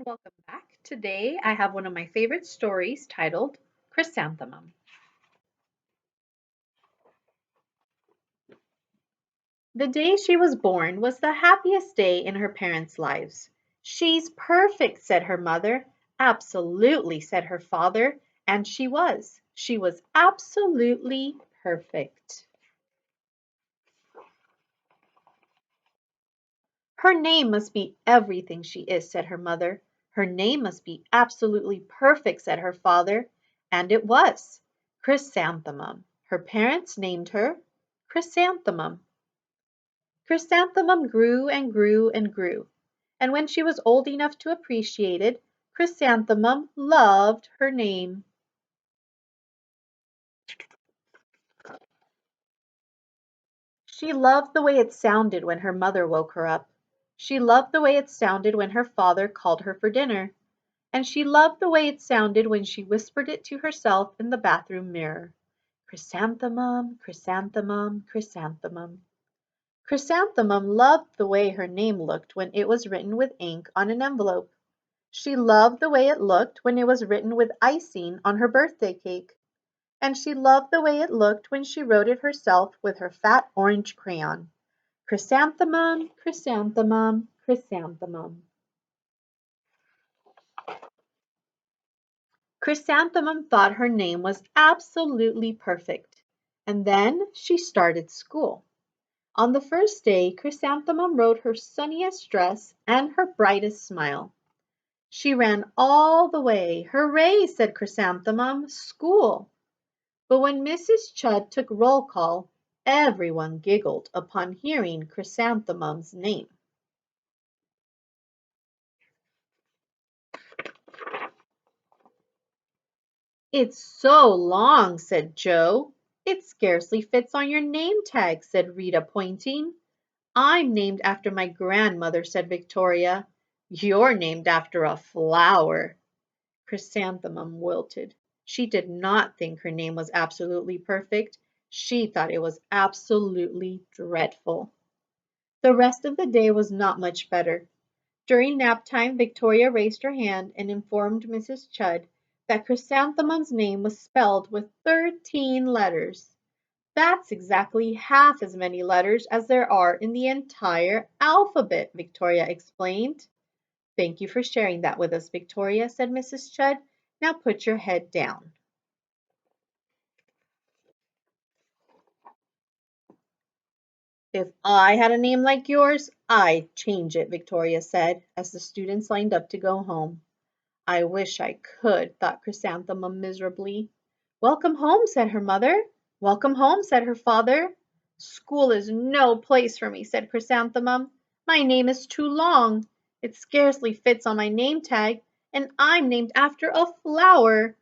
and welcome back. Today I have one of my favorite stories titled Chrysanthemum. The day she was born was the happiest day in her parents' lives. She's perfect, said her mother. Absolutely, said her father. And she was. She was absolutely perfect. Her name must be everything she is, said her mother. Her name must be absolutely perfect, said her father. And it was. Chrysanthemum. Her parents named her Chrysanthemum. Chrysanthemum grew and grew and grew. And when she was old enough to appreciate it, Chrysanthemum loved her name. She loved the way it sounded when her mother woke her up. She loved the way it sounded when her father called her for dinner. And she loved the way it sounded when she whispered it to herself in the bathroom mirror. Chrysanthemum, chrysanthemum, chrysanthemum. Chrysanthemum loved the way her name looked when it was written with ink on an envelope. She loved the way it looked when it was written with icing on her birthday cake. And she loved the way it looked when she wrote it herself with her fat orange crayon. Chrysanthemum, chrysanthemum, chrysanthemum. Chrysanthemum thought her name was absolutely perfect. And then she started school. On the first day, Chrysanthemum wrote her sunniest dress and her brightest smile. She ran all the way. Hooray, said Chrysanthemum, school. But when Mrs. Chudd took roll call, everyone giggled upon hearing Chrysanthemum's name. It's so long, said Joe. It scarcely fits on your name tag, said Rita, pointing. I'm named after my grandmother, said Victoria. You're named after a flower. Chrysanthemum wilted. She did not think her name was absolutely perfect. She thought it was absolutely dreadful. The rest of the day was not much better. During nap time, Victoria raised her hand and informed Mrs. Chudd that Chrysanthemum's name was spelled with 13 letters. That's exactly half as many letters as there are in the entire alphabet, Victoria explained. Thank you for sharing that with us, Victoria, said Mrs. Chudd. Now put your head down. If I had a name like yours, I'd change it, Victoria said, as the students lined up to go home. I wish I could, thought Chrysanthemum miserably. Welcome home, said her mother. Welcome home, said her father. School is no place for me, said Chrysanthemum. My name is too long. It scarcely fits on my name tag, and I'm named after a flower.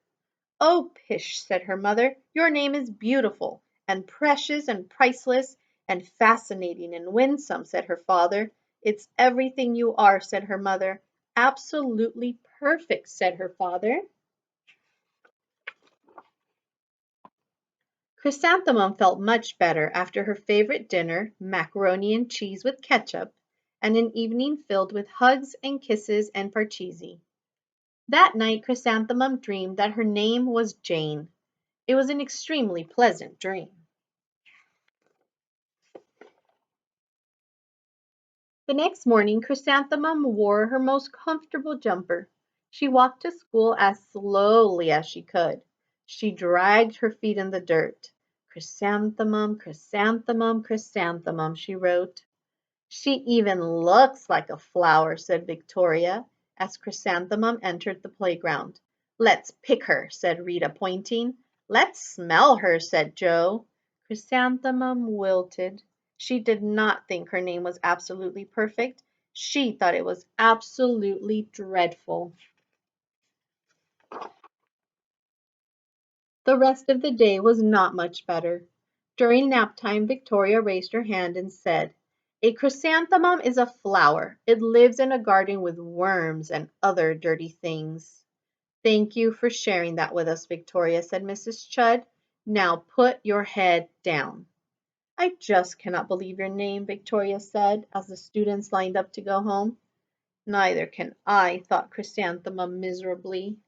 Oh, pish, said her mother. Your name is beautiful, and precious, and priceless, and fascinating, and winsome, said her father. It's everything you are, said her mother. Absolutely perfect, said her father. Chrysanthemum felt much better after her favorite dinner, macaroni and cheese with ketchup, and an evening filled with hugs and kisses and parcheesi. That night Chrysanthemum dreamed that her name was Jane. It was an extremely pleasant dream. The next morning Chrysanthemum wore her most comfortable jumper. She walked to school as slowly as she could. She dragged her feet in the dirt. Chrysanthemum, chrysanthemum, chrysanthemum, she wrote. She even looks like a flower, said Victoria, as Chrysanthemum entered the playground. Let's pick her, said Rita, pointing. Let's smell her, said Joe. Chrysanthemum wilted. She did not think her name was absolutely perfect. She thought it was absolutely dreadful. The rest of the day was not much better. During nap time, Victoria raised her hand and said, A chrysanthemum is a flower. It lives in a garden with worms and other dirty things. Thank you for sharing that with us, Victoria, said Mrs. Chudd. Now put your head down. I just cannot believe your name, Victoria said, as the students lined up to go home. Neither can I, thought Chrysanthemum miserably.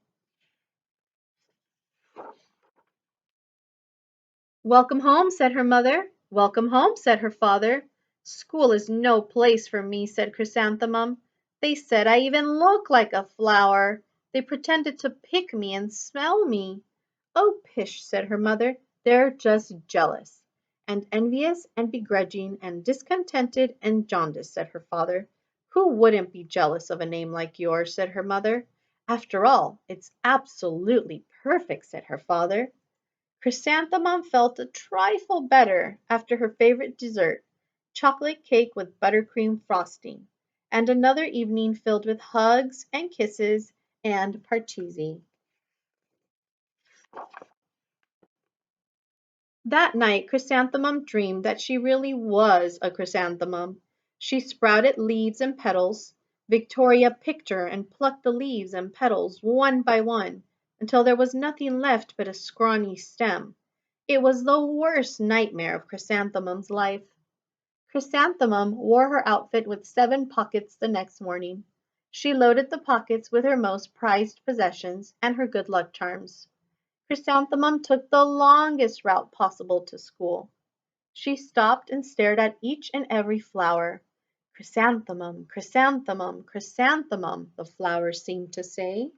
Welcome home, said her mother. Welcome home, said her father. School is no place for me, said Chrysanthemum. They said I even look like a flower. They pretended to pick me and smell me. Oh, pish, said her mother. They're just jealous. And envious and begrudging and discontented and jaundiced, said her father. Who wouldn't be jealous of a name like yours, said her mother. After all, it's absolutely perfect, said her father. Chrysanthemum felt a trifle better after her favorite dessert, chocolate cake with buttercream frosting, and another evening filled with hugs and kisses and parcheesi. That night Chrysanthemum dreamed that she really was a chrysanthemum. She sprouted leaves and petals. Victoria picked her and plucked the leaves and petals one by one until there was nothing left but a scrawny stem. It was the worst nightmare of Chrysanthemum's life. Chrysanthemum wore her outfit with 7 pockets the next morning. She loaded the pockets with her most prized possessions and her good luck charms. Chrysanthemum took the longest route possible to school. She stopped and stared at each and every flower. Chrysanthemum, chrysanthemum, chrysanthemum, the flowers seemed to say.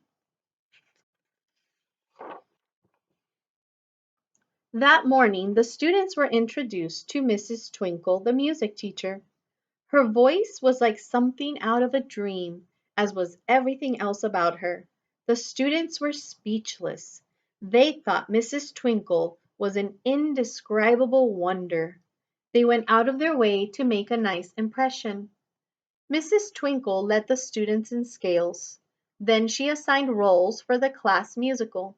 That morning the students were introduced to Mrs. Twinkle, the music teacher. Her voice was like something out of a dream, as was everything else about her. The students were speechless. They thought Mrs. Twinkle was an indescribable wonder. They went out of their way to make a nice impression. Mrs. Twinkle led the students in scales. Then she assigned roles for the class musical.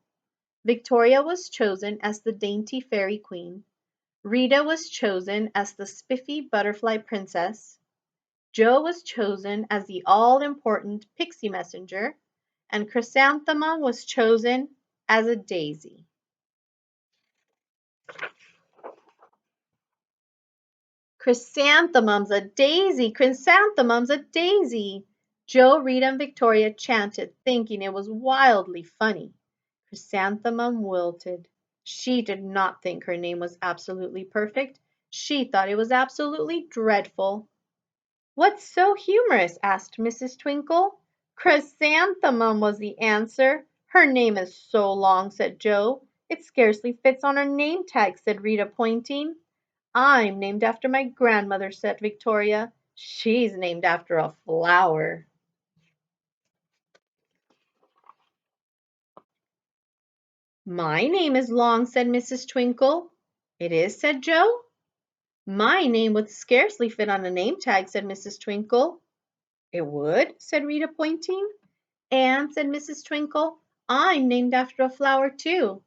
Victoria was chosen as the dainty fairy queen. Rita was chosen as the spiffy butterfly princess. Jo was chosen as the all-important pixie messenger, and Chrysanthemum was chosen as a daisy. Chrysanthemum's a daisy! Chrysanthemum's a daisy! Jo, Rita, and Victoria chanted, thinking it was wildly funny. Chrysanthemum wilted. She did not think her name was absolutely perfect. She thought it was absolutely dreadful. "What's so humorous?" asked Mrs. Twinkle. "Chrysanthemum," was the answer. "Her name is so long," said Jo. "It scarcely fits on her name tag," said Rita, pointing. "I'm named after my grandmother," said Victoria. "She's named after a flower." "My name is long," said Mrs. Twinkle. "It is?" said Jo. "My name would scarcely fit on a name tag," said Mrs. Twinkle. "It would?" said Rita, pointing. "And," said Mrs. Twinkle, "I'm named after a flower, too."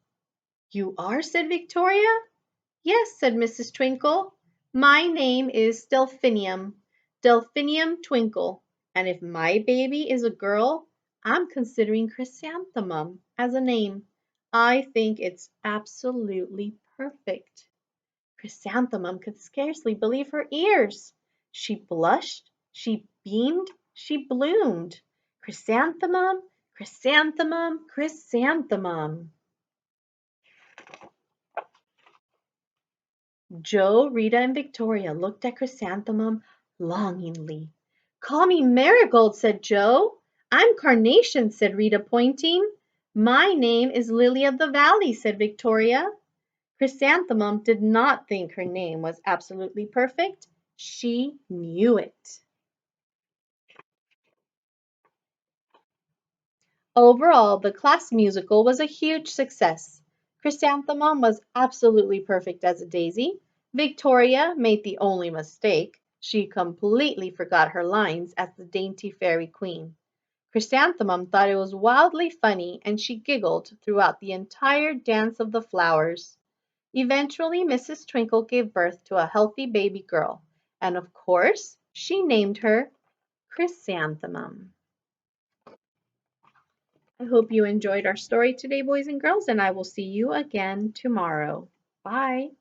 "You are?" said Victoria. "Yes," said Mrs. Twinkle. "My name is Delphinium, Delphinium Twinkle, and if my baby is a girl, I'm considering Chrysanthemum as a name. I think it's absolutely perfect." Chrysanthemum could scarcely believe her ears. She blushed, she beamed, she bloomed. Chrysanthemum, chrysanthemum, chrysanthemum. Jo, Rita, and Victoria looked at Chrysanthemum longingly. "Call me Marigold," said Jo. "I'm Carnation," said Rita, pointing. "My name is Lily of the Valley," said Victoria. Chrysanthemum did not think her name was absolutely perfect. She knew it. Overall, the class musical was a huge success. Chrysanthemum was absolutely perfect as a daisy. Victoria made the only mistake. She completely forgot her lines as the dainty fairy queen. Chrysanthemum thought it was wildly funny and she giggled throughout the entire dance of the flowers. Eventually, Mrs. Twinkle gave birth to a healthy baby girl, and of course, she named her Chrysanthemum. I hope you enjoyed our story today, boys and girls, and I will see you again tomorrow. Bye.